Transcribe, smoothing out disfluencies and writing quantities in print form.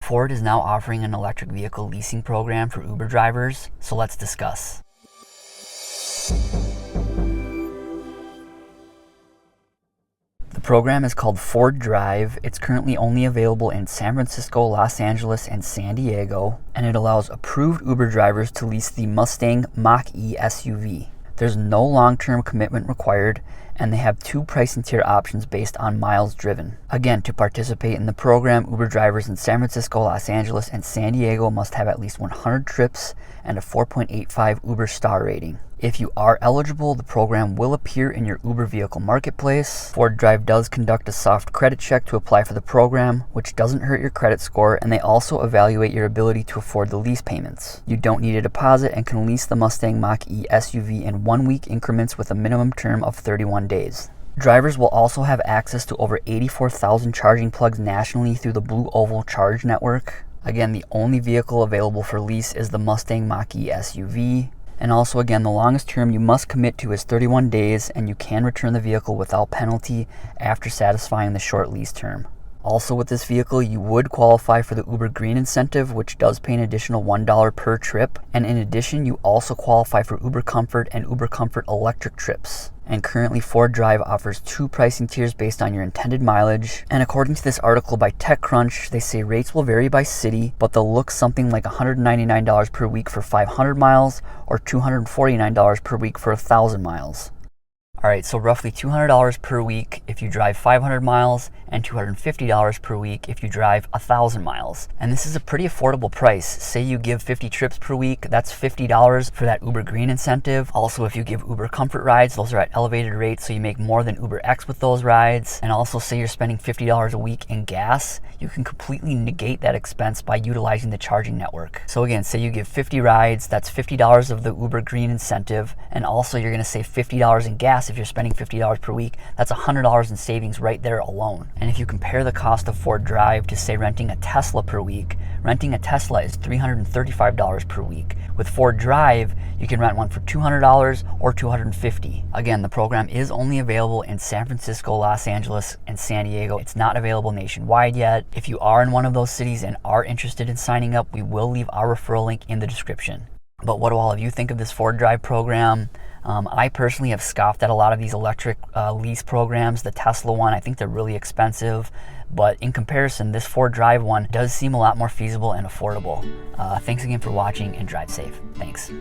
Ford is now offering an electric vehicle leasing program for Uber drivers, so let's discuss. The program is called Ford Drive. It's currently only available in San Francisco, Los Angeles, and San Diego, and it allows approved Uber drivers to lease the Mustang Mach-E SUV. There's no long-term commitment required, and they have 2 pricing tier options based on miles driven. Again, to participate in the program, Uber drivers in San Francisco, Los Angeles, and San Diego must have at least 100 trips and a 4.85 Uber star rating. If you are eligible, the program will appear in your Uber vehicle marketplace. Ford Drive does conduct a soft credit check to apply for the program, which doesn't hurt your credit score, and they also evaluate your ability to afford the lease payments. You don't need a deposit and can lease the Mustang Mach-E SUV in 1-week increments with a minimum term of 31 days. Drivers will also have access to over 84,000 charging plugs nationally through the Blue Oval Charge network. Again, the only vehicle available for lease is the Mustang Mach-E SUV. And also, again, the longest term you must commit to is 31 days, and you can return the vehicle without penalty after satisfying the short lease term. Also, with this vehicle, you would qualify for the Uber Green incentive, which does pay an additional $1 per trip. And in addition, you also qualify for Uber Comfort and Uber Comfort electric trips. And currently, Ford Drive offers 2 pricing tiers based on your intended mileage. And according to this article by TechCrunch, they say rates will vary by city, but they'll look something like $199 per week for 500 miles or $249 per week for 1,000 miles. All right, so roughly $200 per week if you drive 500 miles and $250 per week if you drive 1,000 miles. And this is a pretty affordable price. Say you give 50 trips per week, that's $50 for that Uber Green incentive. Also, if you give Uber Comfort rides, those are at elevated rates, so you make more than Uber X with those rides. And also, say you're spending $50 a week in gas, you can completely negate that expense by utilizing the charging network. So again, say you give 50 rides, that's $50 of the Uber Green incentive, and also you're gonna save $50 in gas if you're spending $50 per week. That's $100 in savings right there alone. And if you compare the cost of Ford Drive to, say, renting a Tesla per week, renting a Tesla is $335 per week. With Ford Drive, you can rent one for $200 or $250. Again, the program is only available in San Francisco, Los Angeles, and San Diego. It's not available nationwide yet. If you are in one of those cities and are interested in signing up, we will leave our referral link in the description. But what do all of you think of this Ford Drive program? I personally have scoffed at a lot of these electric lease programs. The Tesla one, I think they're really expensive. But in comparison, this Ford Drive one does seem a lot more feasible and affordable. Thanks again for watching, and drive safe. Thanks.